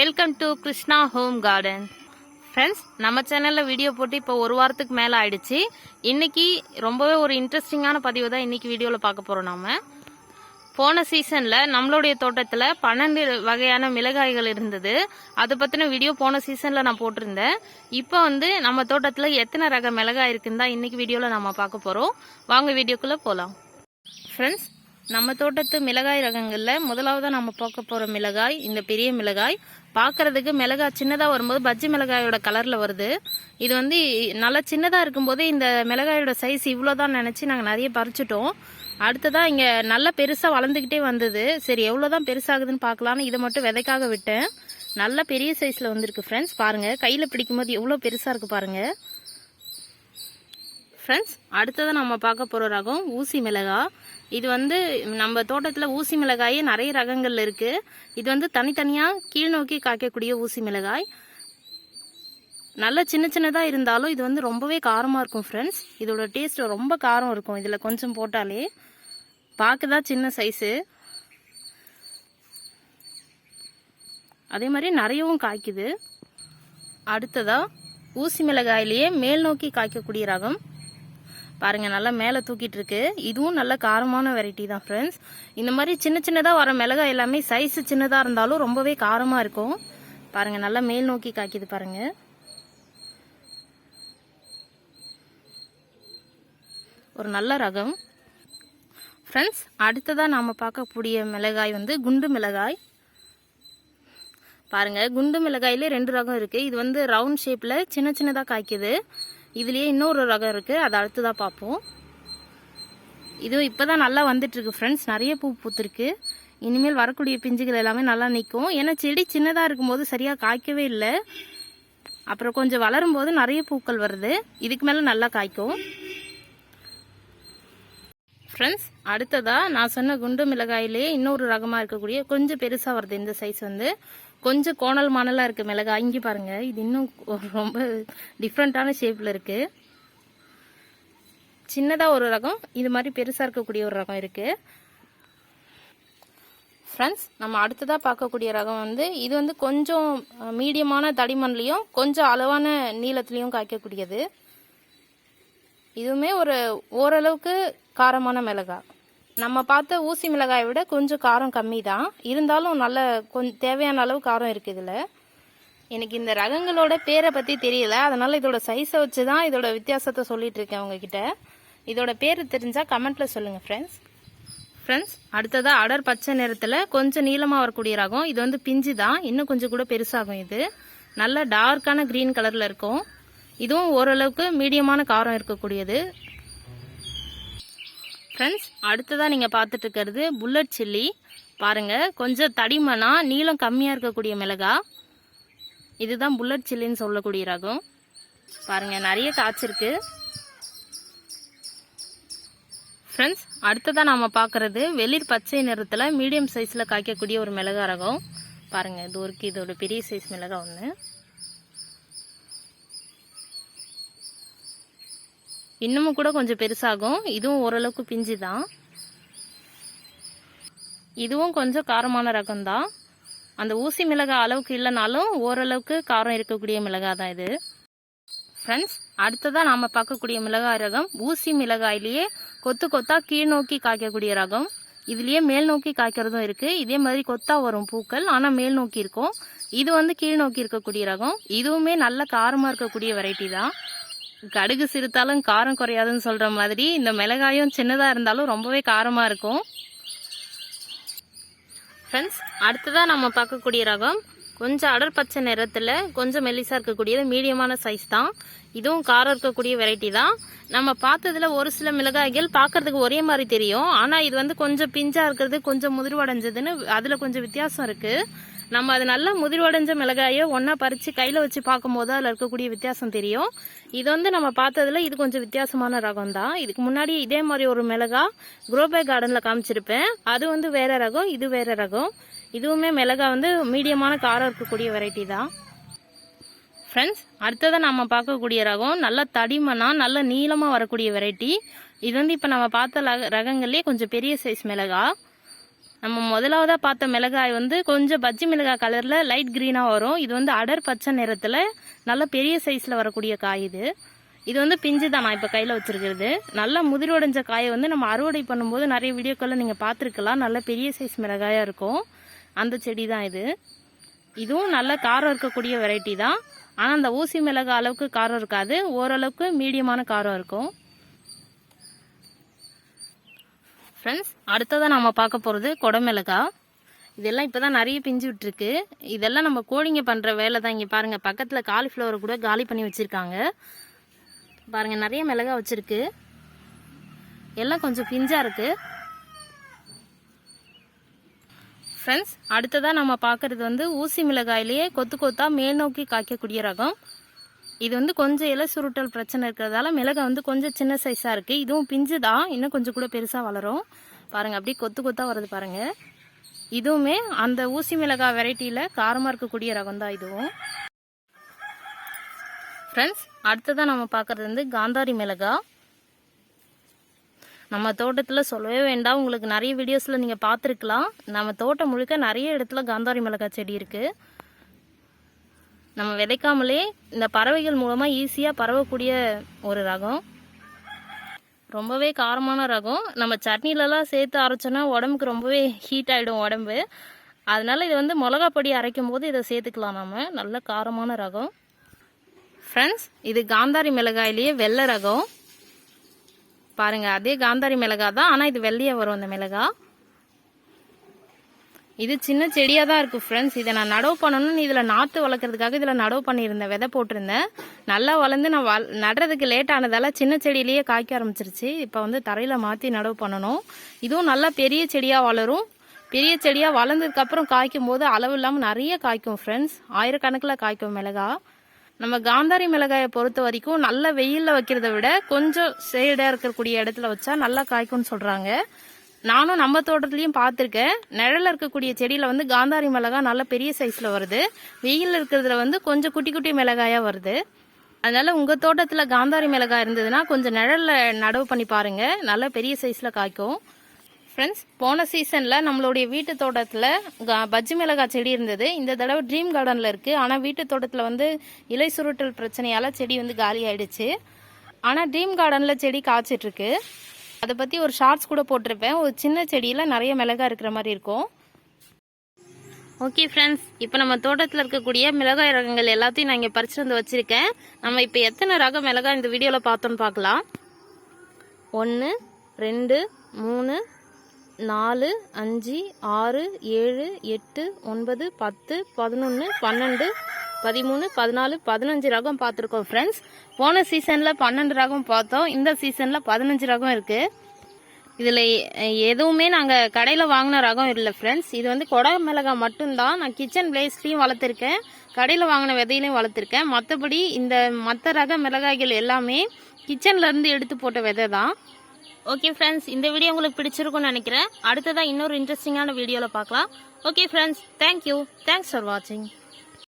Welcome to krishna-home-garden. Friends, நம்ம சேனலில் video போட்டு இப்போ ஒரு வாரத்துக்கு மேலே ஆயிடுச்சு. இன்னைக்கு ரொம்பவே ஒரு இன்ட்ரெஸ்டிங்கான பதிவு தான் இன்னைக்கு வீடியோவில் பார்க்க போகிறோம். நாம் போன சீசனில் நம்மளுடைய தோட்டத்தில் 12 வகையான மிளகாய்கள் இருந்தது. அதை பற்றின வீடியோ போன சீசனில் நான் போட்டிருந்தேன். இப்போ நம்ம தோட்டத்தில் எத்தனை ரக மிளகாய் இருக்குன்னு தான் இன்னைக்கு வீடியோவில் நம்ம பார்க்க போகிறோம். வாங்க வீடியோக்குள்ளே போகலாம். ஃப்ரெண்ட்ஸ், நம்ம தோட்டத்து மிளகாய் ரகங்களில் முதலாவதாக நம்ம பார்க்க போகிற மிளகாய் இந்த பெரிய மிளகாய். பார்க்குறதுக்கு மிளகாய் சின்னதாக வரும்போது பஜ்ஜி மிளகாயோட கலரில் வருது. இது நல்லா சின்னதாக இருக்கும்போது இந்த மிளகாயோட சைஸ் இவ்வளோதான் நினச்சி நாங்கள் நிறைய பறிச்சிட்டோம். அடுத்ததாக இங்கே நல்லா பெருசாக வளர்ந்துக்கிட்டே வந்தது. சரி, எவ்வளோ தான் பெருசாகுதுன்னு பார்க்கலான்னு இதை மட்டும் விதைக்காக விட்டேன். நல்ல பெரிய சைஸில் வந்திருக்கு ஃப்ரெண்ட்ஸ். பாருங்கள், கையில் பிடிக்கும்போது எவ்வளோ பெருசாக இருக்குது பாருங்கள் ஃப்ரெண்ட்ஸ். அடுத்ததான் நம்ம பார்க்க போகிற ரகம் ஊசி மிளகாய். இது நம்ம தோட்டத்தில் ஊசி மிளகாயே நிறைய ரகங்கள் இருக்குது. இது தனித்தனியாக கீழ் நோக்கி காய்க்கக்கூடிய ஊசி மிளகாய். நல்ல சின்ன சின்னதாக இருந்தாலும் இது ரொம்பவே காரமாக இருக்கும் ஃப்ரெண்ட்ஸ். இதோட டேஸ்ட் ரொம்ப காரம் இருக்கும். இதில் கொஞ்சம் போட்டாலே பார்க்க தான் சின்ன சைஸு, அதே மாதிரி நிறையவும் காய்க்குது. அடுத்ததாக ஊசி மிளகாயிலேயே மேல் நோக்கி காய்க்கக்கூடிய ரகம் பாருங்கள், நல்லா மேலே தூக்கிட்டு இருக்கு. இதுவும் நல்ல காரமான வெரைட்டி தான் ஃப்ரெண்ட்ஸ். இந்த மாதிரி சின்ன சின்னதாக வர மிளகாய் எல்லாமே சைஸு சின்னதாக இருந்தாலும் ரொம்பவே காரமாக இருக்கும். பாருங்கள், நல்லா மேல் நோக்கி காய்க்குது பாருங்கள். ஒரு நல்ல ரகம் ஃப்ரெண்ட்ஸ். அடுத்ததாக நாம் பார்க்கக்கூடிய மிளகாய் குண்டு மிளகாய். பாருங்கள், குண்டு மிளகாயிலே 2 ரகம் இருக்குது. இது ரவுண்ட் ஷேப்பில் சின்ன சின்னதாக காய்க்குது. இதுலேயே இன்னொரு ரகம் இருக்குது, அதை அடுத்ததாக பார்ப்போம். இது இப்போ தான் நல்லா வந்துட்டுருக்கு ஃப்ரெண்ட்ஸ். நிறைய பூ பூத்துருக்கு. இனிமேல் வரக்கூடிய பிஞ்சுகள் எல்லாமே நல்லா நிற்கும். ஏன்னா செடி சின்னதாக இருக்கும்போது சரியாக காய்க்கவே இல்லை. அப்புறம் கொஞ்சம் வளரும்போது நிறைய பூக்கள் வருது. இதுக்கு மேலே நல்லா காய்க்கும் ஃப்ரெண்ட்ஸ். அடுத்ததாக நான் சொன்ன குண்டு மிளகாயிலேயே இன்னொரு ரகமாக இருக்கக்கூடிய கொஞ்சம் பெருசாக வருது. இந்த சைஸ் கொஞ்சம் கோணல் மானலாக இருக்குது மிளகாய். இங்கே பாருங்கள், இது இன்னும் ரொம்ப டிஃப்ரெண்ட்டான ஷேப்பில் இருக்குது. சின்னதாக ஒரு ரகம், இது மாதிரி பெருசாக இருக்கக்கூடிய ஒரு ரகம் இருக்குது ஃப்ரெண்ட்ஸ். நம்ம அடுத்ததாக பார்க்கக்கூடிய ரகம் இது கொஞ்சம் மீடியமான தடிமண்லேயும் கொஞ்சம் அளவான நீளத்துலேயும் காய்க்கக்கூடியது. இதுவுமே ஓரளவுக்கு காரமான மிளகாய். நம்ம பார்த்த ஊசி மிளகாயை விட கொஞ்சம் காரம் கம்மி தான், இருந்தாலும் நல்ல கொஞ்சம் தேவையான அளவு காரம் இருக்குது இதில். எனக்கு இந்த ரகங்களோட பேரை பற்றி தெரியல, அதனால் இதோட சைஸை வச்சு தான் இதோட வித்தியாசத்தை சொல்லிட்டு இருக்கேன் உங்ககிட்ட. இதோட பேர் தெரிஞ்சால் கமெண்ட்டில் சொல்லுங்கள் ஃப்ரெண்ட்ஸ். அடுத்ததாக அடர் பச்சை நிறத்தில் கொஞ்சம் நீளமாக வரக்கூடிய ரகம். இது பிஞ்சு தான், இன்னும் கொஞ்சம் கூட பெருசாகும். இது நல்ல டார்க்கான க்ரீன் கலரில் இருக்கும். இதுவும் ஓரளவுக்கு மீடியமான காரம் இருக்கக்கூடியது ஃப்ரெண்ட்ஸ். அடுத்ததாக நீங்கள் பார்த்துட்டு இருக்கிறது புல்லட் சில்லி. பாருங்கள், கொஞ்சம் தடிமனா நீளம் கம்மியாக இருக்கக்கூடிய மிளகாய். இதுதான் புல்லட் சில்லின்னு சொல்லக்கூடிய ரகம். பாருங்கள், நிறைய காய்ச்சிருக்கு ஃப்ரெண்ட்ஸ். அடுத்ததாக நாம் பார்க்குறது வெளிர் பச்சை நிறத்தில் மீடியம் சைஸில் காய்க்கக்கூடிய ஒரு மிளகாய் ரகம். பாருங்கள், இது ஒரு இதோட பெரிய சைஸ் மிளகாய் ஒன்று. இன்னமும் கூட கொஞ்சம் பெருசாகும். இதுவும் ஓரளவுக்கு பிஞ்சு தான். இதுவும் கொஞ்சம் காரமான ரகம் தான். அந்த ஊசி மிளகாய் அளவுக்கு இல்லைனாலும் ஓரளவுக்கு காரம் இருக்கக்கூடிய மிளகாய் தான் இது ஃப்ரெண்ட்ஸ். அடுத்ததாக நாம் பார்க்கக்கூடிய மிளகாய் ரகம் ஊசி மிளகாயிலேயே கொத்து கொத்தா கீழ் நோக்கி காய்க்கக்கூடிய ரகம். இதுலேயே மேல் நோக்கி காய்க்கிறதும் இருக்குது. இதே மாதிரி கொத்தா வரும் பூக்கள், ஆனால் மேல் நோக்கி இருக்கும். இது கீழ் நோக்கி இருக்கக்கூடிய ரகம். இதுவுமே நல்ல காரமாக இருக்கக்கூடிய வெரைட்டி தான். கடுகு சிறுத்தாலும் காரம் குறையாதுன்னு சொல்கிற மாதிரி இந்த மிளகாயும் சின்னதாக இருந்தாலும் ரொம்பவே காரமாக இருக்கும் ஃப்ரெண்ட்ஸ். அடுத்ததாக நம்ம பார்க்கக்கூடிய ரகம் கொஞ்சம் அடர் பச்சை நிறத்தில் கொஞ்சம் மெல்லிசாக இருக்கக்கூடியது மீடியமான சைஸ் தான். இதுவும் காரம் இருக்கக்கூடிய வெரைட்டி தான். நம்ம பார்த்ததில் ஒரு சில மிளகாய்கள் பார்க்கறதுக்கு ஒரே மாதிரி தெரியும், ஆனால் இது கொஞ்சம் பிஞ்சாக இருக்கிறது, கொஞ்சம் முதிர்வடைஞ்சதுன்னு அதில் கொஞ்சம் வித்தியாசம் இருக்குது. நம்ம அது நல்லா முதிர்வடைஞ்ச மிளகாயை ஒன்றா பறித்து கையில் வச்சு பார்க்கும்போது அதில் இருக்கக்கூடிய வித்தியாசம் தெரியும். இது நம்ம பார்த்ததில் இது கொஞ்சம் வித்தியாசமான ரகம் தான். இதுக்கு முன்னாடி இதே மாதிரி ஒரு மிளகாய் க்ரோபேக் கார்டனில் காமிச்சிருப்பேன். அது வேறு ரகம், இது வேறு ரகம். இதுவுமே மிளகாய் மீடியமான காரம் இருக்கக்கூடிய வெரைட்டி தான் ஃப்ரெண்ட்ஸ். அடுத்ததாக நம்ம பார்க்கக்கூடிய ரகம் நல்லா தடிமனா நல்ல நீளமாக வரக்கூடிய வெரைட்டி. இது இப்போ நம்ம பார்த்த ரகங்கள்லேயே கொஞ்சம் பெரிய சைஸ் மிளகாய். நம்ம முதலாவதாக பார்த்த மிளகாய் வந்து கொஞ்சம் பச்சை மிளகாய் கலரில் லைட் க்ரீனாக வரும். இது வந்து அடர் பச்சை நிறத்தில் நல்ல பெரிய சைஸில் வரக்கூடிய காய் இது. இது வந்து பிஞ்சு தான் நான் இப்போ கையில் வச்சுருக்கிறது. நல்லா முதிர்வடைஞ்ச காயை வந்து நம்ம அறுவடை பண்ணும்போது நிறைய வீடியோக்களில் நீங்கள் பார்த்துருக்கலாம். நல்ல பெரிய சைஸ் மிளகாயாக இருக்கும். அந்த செடி தான் இது. இதுவும் நல்ல காரம் இருக்கக்கூடிய வெரைட்டி தான். ஆனால் அந்த ஊசி மிளகாய் அளவுக்கு காரம் இருக்காது, ஓரளவுக்கு மீடியமான காரம் இருக்கும். ஃப்ரெண்ட்ஸ், அடுத்ததான் நம்ம பார்க்க போகிறது குடமிளகாய். இதெல்லாம் இப்போ தான் நிறைய பிஞ்சு விட்டுருக்கு. இதெல்லாம் நம்ம கோழிங்க பண்ணுற வேலை தான். இங்கே பாருங்கள், பக்கத்தில் காலிஃப்ளவர் கூட காலி பண்ணி வச்சுருக்காங்க. பாருங்கள், நிறைய மிளகாய் வச்சுருக்கு. எல்லாம் கொஞ்சம் பிஞ்சாக இருக்குது. ஃப்ரெண்ட்ஸ், அடுத்ததாக நம்ம பார்க்குறது வந்து ஊசி மிளகாயிலேயே கொத்து கொத்தாக மேல் நோக்கி காய்க்கக்கூடிய ரகம். இது வந்து கொஞ்சம் இலை சுருட்டல் பிரச்சனை இருக்கிறதால மிளகாய் வந்து கொஞ்சம் சின்ன சைஸாக இருக்குது. இதுவும் பிஞ்சு தான், இன்னும் கொஞ்சம் கூட பெருசாக வளரும். பாருங்கள், அப்படியே கொத்து கொத்தாக வருது பாருங்கள். இதுவுமே அந்த ஊசி மிளகாய் வெரைட்டியில் காரமாக இருக்கக்கூடிய ரகம் தான் இதுவும். ஃப்ரெண்ட்ஸ், அடுத்ததாக நம்ம பார்க்குறது வந்து காந்தாரி மிளகாய். நம்ம தோட்டத்தில் சொல்லவே வேண்டாம், உங்களுக்கு நிறைய வீடியோஸில் நீங்கள் பார்த்துருக்கலாம். நம்ம தோட்டம் முழுக்க நிறைய இடத்துல காந்தாரி மிளகாய் செடி இருக்குது. நம்ம விதைக்காமலே இந்த பறவைகள் மூலமாக ஈஸியாக பரவக்கூடிய ஒரு ரகம். ரொம்பவே காரமான ரகம். நம்ம சட்னிலலாம் சேர்த்து அரைச்சோன்னா உடம்புக்கு ரொம்பவே ஹீட் ஆகிடும் உடம்பு. அதனால் இது வந்து மிளகா பொடி அரைக்கும் போது இதை சேர்த்துக்கலாம். நம்ம நல்ல காரமான ரகம். ஃப்ரெண்ட்ஸ், இது காந்தாரி மிளகாயிலேயே வெள்ளை ரகம். பாருங்கள், அதே காந்தாரி மிளகாய் தான், ஆனால் இது வெள்ளையாக வரும் அந்த மிளகாய். இது சின்ன செடியாக தான் இருக்குது ஃப்ரெண்ட்ஸ். இதை நான் நடவு பண்ணணும்னு இதில் நாற்று வளர்க்குறதுக்காக இதில் நடவு பண்ணியிருந்தேன், விதை போட்டிருந்தேன். நல்லா வளர்ந்து நான் நடுறதுக்கு லேட் ஆனதால் சின்ன செடியிலேயே காய்க்க ஆரம்பிச்சிருச்சு. இப்போ வந்து தரையில் மாற்றி நடவு பண்ணணும். இதுவும் நல்லா பெரிய செடியாக வளரும். பெரிய செடியாக வளர்ந்ததுக்கப்புறம் காய்க்கும் போது அளவு இல்லாமல் நிறைய காய்க்கும் ஃப்ரெண்ட்ஸ். ஆயிரக்கணக்கில் காய்க்கும் மிளகாய். நம்ம காந்தாரி மிளகாயை பொறுத்த வரைக்கும் நல்ல வெயிலில் வைக்கிறத விட கொஞ்சம் ஷேடாக இருக்கக்கூடிய இடத்துல வச்சா நல்லா காய்க்கும்னு சொல்கிறாங்க. நானும் நம்ம தோட்டத்துலையும் பார்த்துருக்கேன். நிழலில் இருக்கக்கூடிய செடியில் வந்து காந்தாரி மிளகாய் நல்ல பெரிய சைஸில் வருது. வெயிலில் இருக்கிறதுல வந்து கொஞ்சம் குட்டி குட்டி மிளகாயாக வருது. அதனால் உங்கள் தோட்டத்தில் காந்தாரி மிளகாய் இருந்ததுன்னா கொஞ்சம் நிழலில் நடவு பண்ணி பாருங்கள், நல்ல பெரிய சைஸில் காய்க்கும். ஃப்ரெண்ட்ஸ், போன சீசனில் நம்மளுடைய வீட்டு தோட்டத்தில் பஜ்ஜி மிளகாய் செடி இருந்தது. இந்த தடவை ட்ரீம் கார்டனில் இருக்குது. ஆனால் வீட்டு தோட்டத்தில் வந்து இலை சுருட்டல் பிரச்சனையால் செடி வந்து காலி ஆகிடுச்சு. ஆனால் ட்ரீம் கார்டனில் செடி காய்ச்சிட்ருக்கு. அதை பற்றி ஒரு ஷார்ட்ஸ் கூட போட்டிருப்பேன். ஒரு சின்ன செடியில் நிறைய மிளகாய் இருக்கிற மாதிரி இருக்கும். ஓகே ஃப்ரெண்ட்ஸ், இப்போ நம்ம தோட்டத்தில் இருக்கக்கூடிய மிளகாய் ரகங்கள் எல்லாத்தையும் நான் இங்கே பறிச்சு வந்து வச்சுருக்கேன். நம்ம இப்போ எத்தனை ரக மிளகாய் இந்த வீடியோவில் பார்த்தோன்னு பார்க்கலாம். 1 2 3 4 5 6 7 8 9 10 11 12 13 14 15 ரகம் பார்த்துருக்கோம் ஃப்ரெண்ட்ஸ். போன சீசனில் 12 ரகம் பார்த்தோம். இந்த சீசனில் 15 ரகம் இருக்குது. இதில் எதுவுமே நாங்கள் கடையில் வாங்கின ரகம் இல்லை ஃப்ரெண்ட்ஸ். இது வந்து கொடை மிளகாய் மட்டும்தான். நான் கிச்சன் வேஸ்ட்லேயும் வளர்த்துருக்கேன், கடையில் வாங்கின விதையிலையும் வளர்த்துருக்கேன். மற்றபடி இந்த மற்ற ரக மிளகாய்கள் எல்லாமே கிச்சன்லேருந்து எடுத்து போட்ட விதை தான். ஓகே ஃப்ரெண்ட்ஸ், இந்த வீடியோ உங்களுக்கு பிடிச்சிருக்கும்னு நினைக்கிறேன். அடுத்ததாக இன்னொரு இன்ட்ரெஸ்டிங்கான வீடியோவில் பார்க்கலாம். Okay friends, thank you. Thanks for வாட்சிங்.